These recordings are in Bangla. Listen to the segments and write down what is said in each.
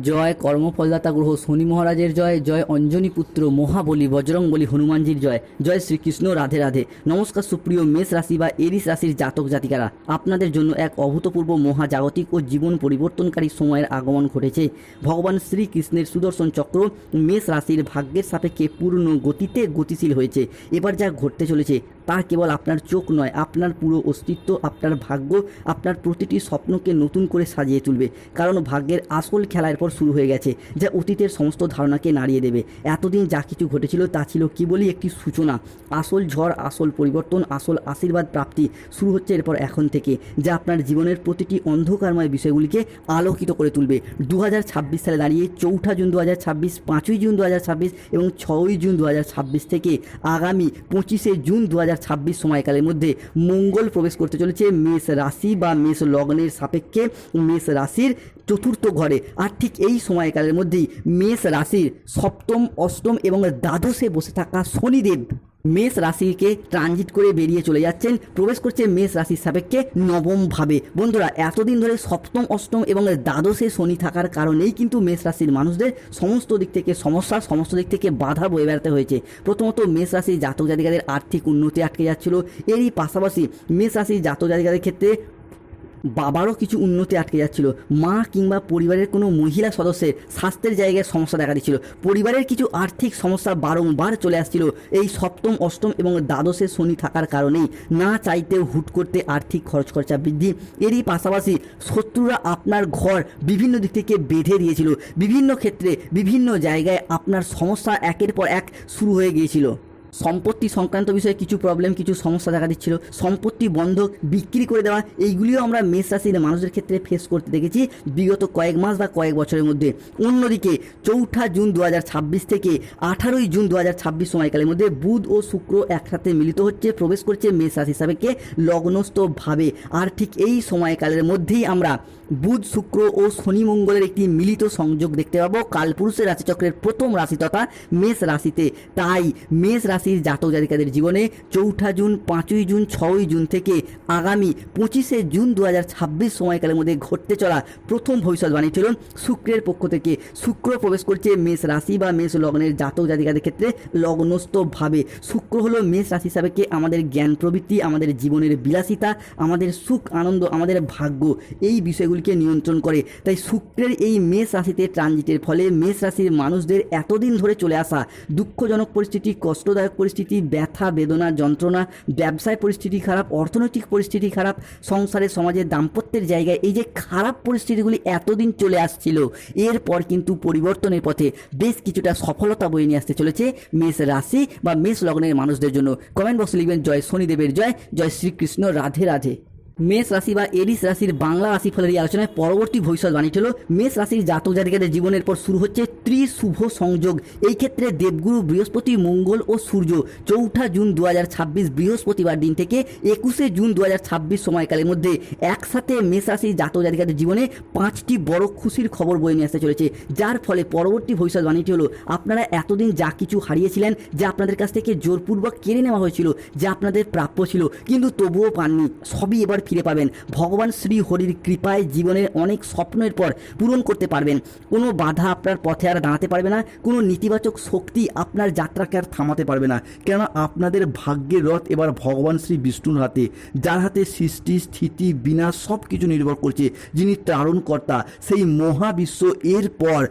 জয় কর্মফলদাতা গ্রহ শনি মহারাজের জয়, জয় অঞ্জনী পুত্র মহাবলী বজরংবলী হনুমানজির জয়, জয় শ্রীকৃষ্ণ। রাধে রাধে। নমস্কার সুপ্রিয় মেষ রাশি বা এরিস রাশির জাতক জাতিকারা, আপনাদের জন্য এক অভূতপূর্ব মহাজাগতিক ও জীবন পরিবর্তনকারী সময়ের আগমন ঘটেছে। ভগবান শ্রীকৃষ্ণের সুদর্শন চক্র মেষ রাশির ভাগ্যের সাপেক্ষে পূর্ণ গতিতে গতিশীল হয়েছে। এবার যা ঘটতে চলেছে তা কেবল আপনার চোখ নয়, আপনার পুরো অস্তিত্ব, আপনার ভাগ্য, আপনার প্রতিটি স্বপ্নকে নতুন করে সাজিয়ে তুলবে। কারণ ভাগ্যের আসল খেলা এরপর শুরু হয়ে গেছে, যা অতীতের সমস্ত ধারণাকে নাড়িয়ে দেবে। এতদিন যা কিছু ঘটেছিল তা ছিল কেবলই একটি সূচনা। আসল ঝড়, আসল পরিবর্তন, আসল আশীর্বাদ প্রাপ্তি শুরু হচ্ছে এরপর এখন থেকে, যা আপনার জীবনের প্রতিটি অন্ধকারময় বিষয়গুলিকে আলোকিত করে তুলবে। 2026 সালে দাঁড়িয়ে 4 জুন 2026, 5 জুন 2026 এবং 6 জুন 2026 থেকে আগামী 25 জুন 2026 সময়কালের মধ্যে মঙ্গল প্রবেশ করতে চলেছে মেষ রাশি বা মেষ লগ্নের সাপেক্ষে মেষ রাশির চতুর্থ ঘরে। আর ঠিক এই সময়কালের মধ্যেই মেষ রাশির সপ্তম, অষ্টম এবং দ্বাদশে বসে থাকা শনিদেব মেষ রাশিকে ট্রানজিট করে বেরিয়ে চলে যাচ্ছেন, প্রবেশ করছে মেষ রাশির সাপেক্ষে নবমভাবে। বন্ধুরা, এতদিন ধরে সপ্তম, অষ্টম এবং দ্বাদশে শনি থাকার কারণেই কিন্তু মেষ রাশির মানুষদের সমস্ত দিক থেকে সমস্যা, সমস্ত দিক থেকে বাধা বয়ে বেড়াতে হয়েছে। প্রথমত মেষ রাশির জাতক জাতিকাদের আর্থিক উন্নতি আটকে যাচ্ছিল। এরই পাশাপাশি মেষ রাশির জাতক জাতিকাদের ক্ষেত্রে বাবারও কিছু উন্নতি আটকে যাচ্ছিল। মা কিংবা পরিবারের কোনো মহিলা সদস্যের স্বাস্থ্যের জায়গায় সমস্যা দেখা দিচ্ছিল। পরিবারের কিছু আর্থিক সমস্যা বারংবার চলে আসছিল এই সপ্তম, অষ্টম এবং দ্বাদশে শনি থাকার কারণেই। না চাইতেও হুট করতে আর্থিক খরচ খরচা বৃদ্ধি। এরই পাশাপাশি শত্রুরা আপনার ঘর বিভিন্ন দিক থেকে বেঁধে দিয়েছিল। বিভিন্ন ক্ষেত্রে বিভিন্ন জায়গায় আপনার সমস্যা একের পর এক শুরু হয়ে গিয়েছিল। সম্পত্তি সংক্রান্ত বিষয়ে কিছু প্রবলেম, কিছু সমস্যা দেখা দিচ্ছিল। সম্পত্তি বন্ধক বিক্রি করে দেওয়া, এইগুলিও আমরা মেষ রাশির মানুষদের ক্ষেত্রে ফেস করতে দেখেছি বিগত কয়েক মাস বা কয়েক বছরের মধ্যে। অন্যদিকে 4 জুন 2026 থেকে 18 জুন 2026 সময়কালের মধ্যে বুধ ও শুক্র একসাথে মিলিত হচ্ছে, প্রবেশ করছে মেষ রাশি সাপেক্ষে লগ্নস্থভাবে। আর ঠিক এই সময়কালের মধ্যেই আমরা বুধ, শুক্র ও শনি মঙ্গলের একটি মিলিত সংযোগ দেখতে পাবো কালপুরুষের রাশিচক্রের প্রথম রাশি তথা মেষ রাশিতে। তাই মেষ রাশির জাতক জাতিকাদের জীবনে 4 জুন, 5 জুন, 6 জুন থেকে আগামী 25 জুন 2026 সময়কালের মধ্যে ঘটতে চলা প্রথম ভবিষ্যৎবাণী ছিল শুক্রের পক্ষ থেকে। শুক্র প্রবেশ করছে মেষ রাশি বা মেষ লগ্নের জাতক জাতিকাদের ক্ষেত্রে লগ্নস্থভাবে। শুক্র হলো মেষ রাশি সাপেক্ষে আমাদের জ্ঞান প্রবৃত্তি, আমাদের জীবনের বিলাসিতা, আমাদের সুখ আনন্দ, আমাদের ভাগ্য, এই বিষয়গুলিকে নিয়ন্ত্রণ করে। তাই শুক্রের এই মেষ রাশিতে ট্রানজিটের ফলে মেষ রাশির মানুষদের এতদিন ধরে চলে আসা দুঃখজনক পরিস্থিতি, কষ্টদায়ক পরিস্থিতি, ব্যথা বেদনা যন্ত্রণা, ব্যবসায় পরিস্থিতি খারাপ, অর্থনৈতিক পরিস্থিতি খারাপ, সংসারে সমাজের দাম্পত্যের জায়গায় এই যে খারাপ পরিস্থিতিগুলি এতদিন চলে আসছিল, এরপর কিন্তু পরিবর্তনের পথে বেশ কিছুটা সফলতা বয়ে নিয়ে আসতে চলেছে মেষ রাশি বা মেষ লগ্নের মানুষদের জন্য। কমেন্ট বক্সে লিখবেন জয় শনিদেবের জয়, জয় শ্রীকৃষ্ণ। রাধে রাধে। মেষ রাশি বা এরিস রাশির বাংলা রাশিফলের এই আলোচনায় পরবর্তী ভবিষ্যৎবাণীটি হলো মেষ রাশির জাতক জাতিকাদের জীবনের পর শুরু হচ্ছে ত্রিশুভ সংযোগ। এই ক্ষেত্রে দেবগুরু বৃহস্পতি, মঙ্গল ও সূর্য 4 জুন 2026 বৃহস্পতিবার দিন থেকে 21 জুন 2026 সময়কালের মধ্যে একসাথে মেষ রাশির জাতক জাতিকাদের জীবনে 5টি বড় খুশির খবর বয়ে নিয়ে আসতে চলেছে। যার ফলে পরবর্তী ভবিষ্যৎবাণীটি হলো আপনারা এতদিন যা কিছু হারিয়েছিলেন, যা আপনাদের কাছ থেকে জোরপূর্বক কেড়ে নেওয়া হয়েছিল, যা আপনাদের প্রাপ্য ছিল কিন্তু তবুও পাননি, সবই এবার ফিরে পাবেন। ভগবান শ্রী হরির কৃপায় জীবনের অনেক স্বপ্নের পর পূরণ করতে পারবেন। কোনো বাধা আপনার পথে আর দাঁড়াতে পারবে না, কোনো নেতিবাচক শক্তি আপনার যাত্রাকে আর থামাতে পারবে না। কেননা আপনাদের ভাগ্যের রথ এবার ভগবান শ্রী বিষ্ণুর হাতে, যার হাতে সৃষ্টি, স্থিতি, বিনাশ সব কিছু নির্ভর করছে, যিনি ত্রারণকর্তা। সেই মহাবিশ্ব এরপর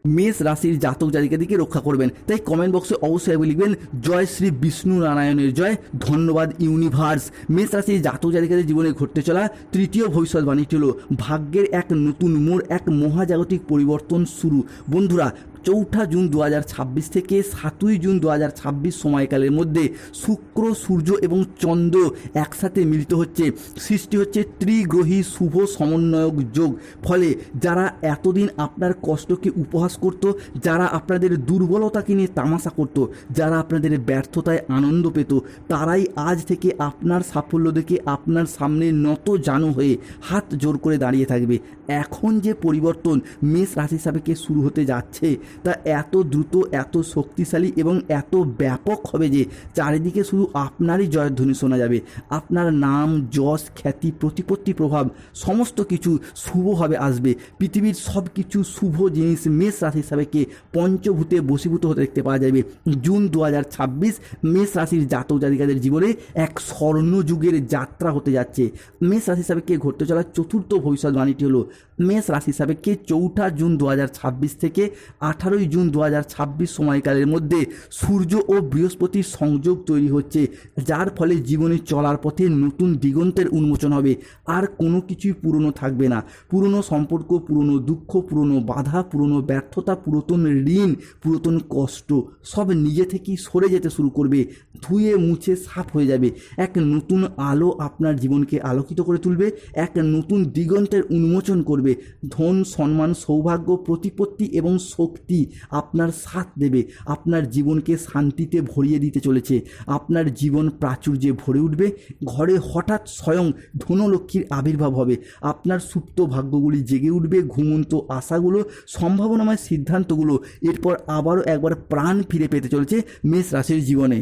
মেষ রাশির জাতক জাতিকাদেরকে রক্ষা করবেন। তাই কমেন্ট বক্সে অবশ্যই লিখবেন জয় শ্রী বিষ্ণু নারায়ণের জয়, ধন্যবাদ ইউনিভার্স। মেষ রাশির জাতক জাতিকাদের জীবনে ঘটতে চলা তৃতীয় ভবিষ্যৎবাণীটি হলো ভাগ্যের এক নতুন মোড়, এক মহাজাগতিক পরিবর্তন শুরু। বন্ধুরা, 4 জুন 2026 থেকে 7 জুন 2026 সময়কালের মধ্যে শুক্র, সূর্য এবং চন্দ্র একসাথে মিলিত হচ্ছে, সৃষ্টি হচ্ছে ত্রিগ্রহী শুভ সমন্বয়ক যোগ। ফলে যারা এতদিন আপনার কষ্টকে উপহাস করত, যারা আপনাদের দুর্বলতাকে নিয়ে তামাশা করত, যারা আপনাদের ব্যর্থতায় আনন্দ পেত, তারাই আজ থেকে আপনার সাফল্য দেখে আপনার সামনে নত জানু হয়ে হাত জোর করে দাঁড়িয়ে থাকবে। এখন যে পরিবর্তন মেষ রাশি সাপেক্ষে শুরু হতে যাচ্ছে তা এত দ্রুত, এত শক্তিশালী এবং এত ব্যাপক হবে যে চারিদিকে শুধু আপনারই জয়ধ্বনি শোনা যাবে। আপনার নাম, যশ, খ্যাতি, প্রতিপত্তি, প্রভাব সমস্ত কিছু শুভভাবে আসবে। পৃথিবীর সব কিছু শুভ জিনিস মেষ রাশি সাপেক্ষে পঞ্চভূতে বশীভূত হতে দেখতে পাওয়া যাবে। জুন 2026 মেষ রাশির জাতক জাতিকাদের জীবনে এক স্বর্ণযুগের যাত্রা হতে যাচ্ছে। মেষ রাশি সাপেক্ষে ঘটতে চলা চতুর্থ ভবিষ্যৎবাণীটি হলো মেষ রাশি সাপেক্ষে 4 জুন 2026 থেকে 18 জুন 2026 সময়কালের মধ্যে সূর্য ও বৃহস্পতির সংযোগ তৈরি হচ্ছে, যার ফলে জীবনে চলার পথে নতুন দিগন্তের উন্মোচন হবে। আর কোনো কিছুই পুরনো থাকবে না। পুরনো সম্পর্ক, পুরনো দুঃখ, পুরনো বাধা, পুরনো ব্যর্থতা, পুরাতন ঋণ, পুরাতন কষ্ট সব নিজে থেকেই সরে যেতে শুরু করবে, ধুয়ে মুছে সাফ হয়ে যাবে। এক নতুন আলো আপনার জীবনকে আলোকিত করে তুলবে, এক নতুন দিগন্তের উন্মোচন করবে। ধন, সম্মান, সৌভাগ্য, প্রতিপত্তি এবং শক্তি আপনার সাথ দেবে। আপনার জীবনকে শান্তিতে ভরিয়ে দিতে চলেছে। আপনার জীবন প্রাচুর্যে ভরে উঠবে। ঘরে হঠাৎ স্বয়ং ধনলক্ষ্মীর আবির্ভাব হবে। আপনার সুপ্ত ভাগ্যগুলি জেগে উঠবে। ঘুমন্ত আশাগুলো, সম্ভাবনাময় সিদ্ধান্তগুলো এরপর আবারও একবার প্রাণ ফিরে পেতে চলেছে মেষ রাশির জীবনে।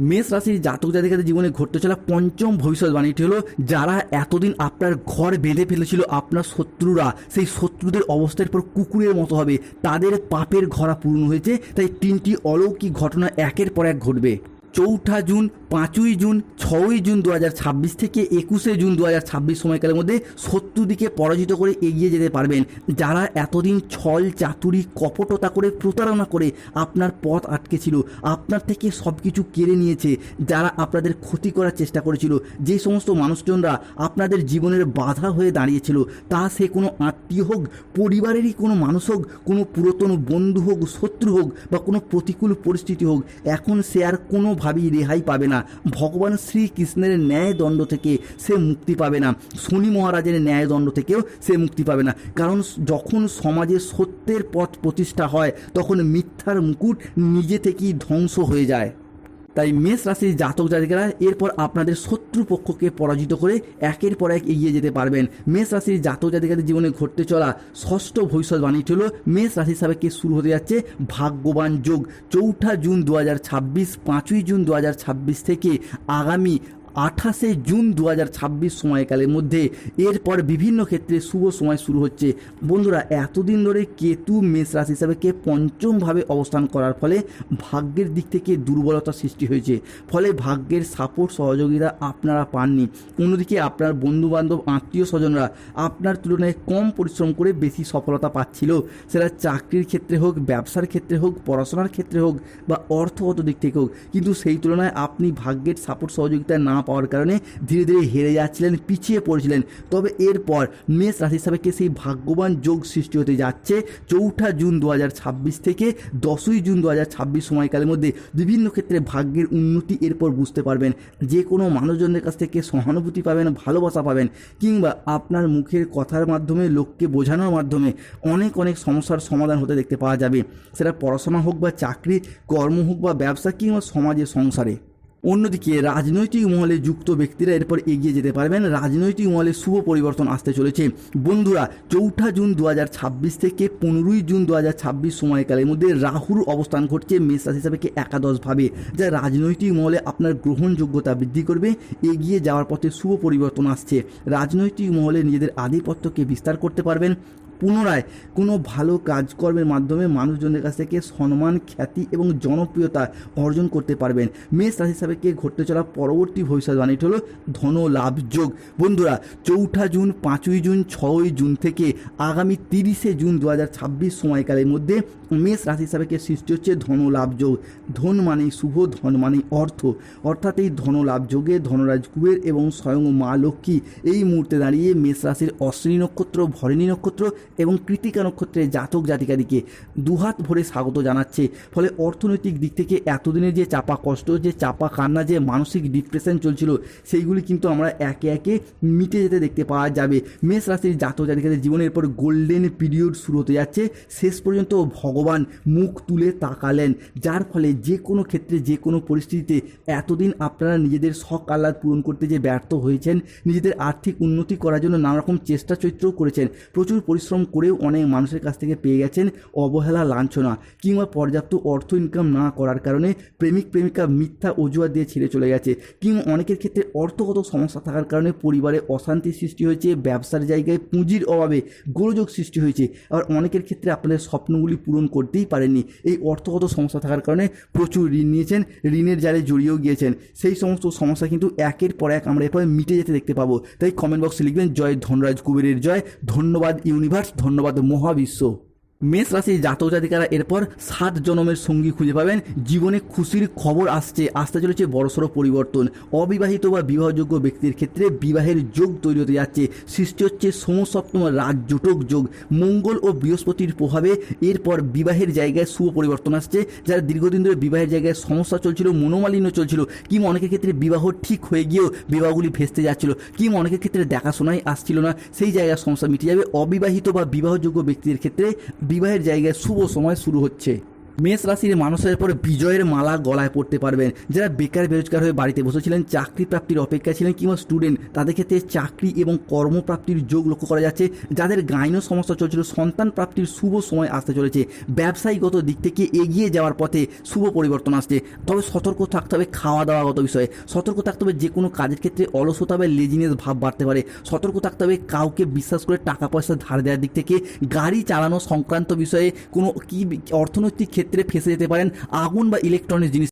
মেষ রাশির জাতক জাতিকাদের জীবনে ঘটতে চলা পঞ্চম ভবিষ্যৎবাণীটি হলো, যারা এতদিন আপনার ঘর বেঁধে ফেলেছিল, আপনার শত্রুরা, সেই শত্রুদের অবস্থার পর কুকুরের মতো হবে। তাদের পাপের ঘরা পূর্ণ হয়েছে, তাই 3টি অলৌকিক ঘটনা একের পর এক ঘটবে। 4 জুন, 5 জুন, 6 জুন 2026 থেকে 21 জুন 2026 সময়কালের মধ্যে শত্রুদিকে পরাজিত করে এগিয়ে যেতে পারবেন। যারা এতদিন ছল, চাতুরি, কপটতা করে, প্রতারণা করে আপনার পথ আটকে ছিল, আপনার থেকে সব কিছু কেড়ে নিয়েছে, যারা আপনাদের ক্ষতি করার চেষ্টা করেছিল, যে সমস্ত মানুষজনরা আপনাদের জীবনের বাধা হয়ে দাঁড়িয়েছিল, তা সে কোনো আত্মীয় হোক, পরিবারেরই কোনো মানুষ হোক, কোনো পুরাতন বন্ধু হোক, শত্রু হোক বা কোনো প্রতিকূল পরিস্থিতি হোক, এখন সে আর কোনোভাবেই রেহাই পাবে না। ভগবান শ্রীকৃষ্ণের ন্যায়দণ্ড থেকে সে মুক্তি পাবে না। শনি মহারাজের ন্যায়দণ্ড থেকেও সে মুক্তি পাবে না। কারণ যখন সমাজে সত্যের পথ প্রতিষ্ঠা হয়, তখন মিথ্যার মুকুট নিজে থেকেই ধ্বংস হয়ে যায়। তাই মেষ রাশির জাতক জাতিকারা এরপর আপনাদের শত্রুপক্ষকে পরাজিত করে একের পর এক এগিয়ে যেতে পারবেন। মেষ রাশির জাতক জাতিকাদের জীবনে ঘটতে চলা ষষ্ঠ ভবিষ্যৎবাণীটি হলো, মেষ রাশির সাপেক্ষে শুরু হতে যাচ্ছে ভাগ্যবান যোগ। 4 জুন 2026, 5 জুন 2026 থেকে আগামী 28 জুন 2026 সময়কালের মধ্যে এরপর বিভিন্ন ক্ষেত্রে শুভ সময় শুরু হচ্ছে। বন্ধুরা, এতদিন ধরে কেতু মেষ রাশি হিসাবে পঞ্চমভাবে অবস্থান করার ফলে ভাগ্যের দিক থেকে দুর্বলতা সৃষ্টি হয়েছে। ফলে ভাগ্যের সাপোর্ট, সহযোগিতা আপনারা পাননি। অন্যদিকে আপনার বন্ধুবান্ধব, আত্মীয় স্বজনরা আপনার তুলনায় কম পরিশ্রম করে বেশি সফলতা পাচ্ছিল। সেটা চাকরির ক্ষেত্রে হোক, ব্যবসার ক্ষেত্রে হোক, পড়াশোনার ক্ষেত্রে হোক বা অর্থগত দিক থেকে হোক, কিন্তু সেই তুলনায় আপনি ভাগ্যের সাপোর্ট সহযোগিতা না পাওয়ার কারণে ধীরে ধীরে হেরে যাচ্ছিলেন, পিছিয়ে পড়েছিলেন। তবে এরপর মেষ রাশি সাপেক্ষে সেই ভাগ্যবান যোগ সৃষ্টি হতে যাচ্ছে 4 জুন 2026 থেকে 10 জুন 2026 সময়কালের মধ্যে। বিভিন্ন ক্ষেত্রে ভাগ্যের উন্নতি এরপর বুঝতে পারবেন। যে কোনো মানুষজনের কাছ থেকে সহানুভূতি পাবেন, ভালোবাসা পাবেন, কিংবা আপনার মুখের কথার মাধ্যমে, লোককে বোঝানোর মাধ্যমে অনেক অনেক সমস্যার সমাধান হতে দেখতে পাওয়া যাবে। সেটা পড়াশোনা হোক বা চাকরি, কর্ম হোক বা ব্যবসা, কিংবা সমাজে, সংসারে। অন্যদিকে রাজনৈতিক মহলে যুক্ত ব্যক্তিরা এরপর এগিয়ে যেতে পারবেন। রাজনৈতিক মহলে শুভ পরিবর্তন আসতে চলেছে। বন্ধুরা, 4 জুন 2026 থেকে 15 জুন 2026 সময়কালের মধ্যে রাহুর অবস্থান ঘটছে মেষ রাশি হিসাবে একাদশভাবে, যা রাজনৈতিক মহলে আপনার গ্রহণযোগ্যতা বৃদ্ধি করবে। এগিয়ে যাওয়ার পথে শুভ পরিবর্তন আসছে। রাজনৈতিক মহলে নিজেদের আধিপত্যকে বিস্তার করতে পারবেন। পুনরায় কোনো ভালো কাজকর্মের মাধ্যমে মানুষজনের কাছ থেকে সম্মান, খ্যাতি এবং জনপ্রিয়তা অর্জন করতে পারবেন। মেষ রাশি হিসাবে ঘটতে চলা পরবর্তী ভবিষ্যৎবাণীটি হলো ধন লাভ যোগ। বন্ধুরা, 4 জুন, 5 জুন, 6 জুন থেকে আগামী 30 জুন 2026 সময়কালের মধ্যে মেষ রাশি হিসাবে সৃষ্টি হচ্ছে ধন লাভ যোগ। ধন মানেই শুভ, ধন মানেই অর্থ। অর্থাৎ এই ধন লাভ যোগে ধনরাজ কুবের এবং স্বয়ং মা লক্ষ্মী এই মুহূর্তে দাঁড়িয়ে মেষ রাশির অশ্বিনী নক্ষত্র, ভরণী নক্ষত্র এবং কৃতিকা নক্ষত্রের জাতক জাতিকাদিকে দুহাত ভরে স্বাগত জানাচ্ছে। ফলে অর্থনৈতিক দিক থেকে এতদিনের যে চাপা কষ্ট, যে চাপা কান্না, যে মানসিক ডিপ্রেশন চলছিল, সেইগুলি কিন্তু আমরা একে একে মিটে যেতে দেখতে পাওয়া যাবে। মেষ রাশির জাতক জাতিকাদের জীবনের পর গোল্ডেন পিরিয়ড শুরু হতে যাচ্ছে। শেষ পর্যন্ত ভগবান মুখ তুলে তাকালেন, যার ফলে যে কোনো ক্ষেত্রে, যে কোনো পরিস্থিতিতে এতদিন আপনারা নিজেদের শখ আহ্লাদ পূরণ করতে যে ব্যর্থ হয়েছেন, নিজেদের আর্থিক উন্নতি করার জন্য নানা রকম চেষ্টা চরিত্রও করেছেন, প্রচুর পরিশ্রম করেও অনেক মানুষের কাছ থেকে পেয়ে গেছেন অবহেলা, লাঞ্ছনা কিংবা পর্যাপ্ত অর্থ ইনকাম না করার কারণে প্রেমিক প্রেমিকা মিথ্যা অজুহাত দিয়ে ছেড়ে চলে গেছে, কিংবা অনেকের ক্ষেত্রে অর্থগত সমস্যা থাকার কারণে পরিবারে অশান্তি সৃষ্টি হয়েছে, ব্যবসার জায়গায় পুঁজির অভাবে গোলযোগ সৃষ্টি হয়েছে। আবার অনেকের ক্ষেত্রে আপনাদের স্বপ্নগুলি পূরণ করতেই পারেননি, এই অর্থগত সমস্যা থাকার কারণে প্রচুর ঋণ নিয়েছেন, ঋণের জালে জড়িয়েও গিয়েছেন। সেই সমস্ত সমস্যা কিন্তু একের পর এক আমরা এরপরে মিটে যেতে দেখতে পাবো। তাই কমেন্ট বক্সে লিখবেন জয় ধনরাজ কুবেরের জয়। ধন্যবাদ ইউনিভার্স, ধন্যবাদ মহাবিশ্ব। মেষ রাশির জাতক জাতিকারা এরপর 7 জনমের সঙ্গী খুঁজে পাবেন। জীবনে খুশির খবর আসতে চলেছে বড়সড় পরিবর্তন। অবিবাহিত বা বিবাহযোগ্য ব্যক্তির ক্ষেত্রে বিবাহের যোগ তৈরি হতে যাচ্ছে। সৃষ্টি হচ্ছে সমসপ্তম রাজযোটক যোগ। মঙ্গল ও বৃহস্পতির প্রভাবে এরপর বিবাহের জায়গায় শুভ পরিবর্তন আসছে। যারা দীর্ঘদিন ধরে বিবাহের জায়গায় সমস্যা চলছিল, মনোমালিন্য চলছিল, কিংবা অনেকের ক্ষেত্রে বিবাহ ঠিক হয়ে গিয়েও বিবাহগুলি ভেস্তে যাচ্ছিল, কিংবা অনেকের ক্ষেত্রে দেখাশোনাই আসছিল না, সেই জায়গায় সমস্যা মিটে যাবে। অবিবাহিত বা বিবাহযোগ্য ব্যক্তির ক্ষেত্রে বিবাহের জায়গায় শুভ সময় শুরু হচ্ছে। মেষ রাশির মানুষের পর বিজয়ের মালা গলায় পড়তে পারবেন। যারা বেকার বেরোজগার হয়ে বাড়িতে বসেছিলেন, চাকরি প্রাপ্তির অপেক্ষায় ছিলেন, কিংবা স্টুডেন্ট, তাদের ক্ষেত্রে চাকরি এবং কর্মপ্রাপ্তির যোগ লক্ষ্য করা যাচ্ছে। যাদের গাইনো সমস্যা চলছিল, সন্তান প্রাপ্তির শুভ সময় আসতে চলেছে। ব্যবসায়িকগত দিক থেকে এগিয়ে যাওয়ার পথে শুভ পরিবর্তন আসছে। তবে সতর্ক থাকতে হবে খাওয়া দাওয়াগত বিষয়ে, সতর্ক থাকতে হবে যে কোনো কাজের ক্ষেত্রে অলসতা বা লেজিনেস ভাব বাড়তে পারে, সতর্ক থাকতে হবে কাউকে বিশ্বাস করে টাকা পয়সা ধার দেওয়ার দিক থেকে। গাড়ি চালানো সংক্রান্ত বিষয়ে কোনো অর্থনৈতিক ক্ষেত্রে ফেসে যেতে পারেন। আগুন বা ইলেকট্রনিক্স জিনিস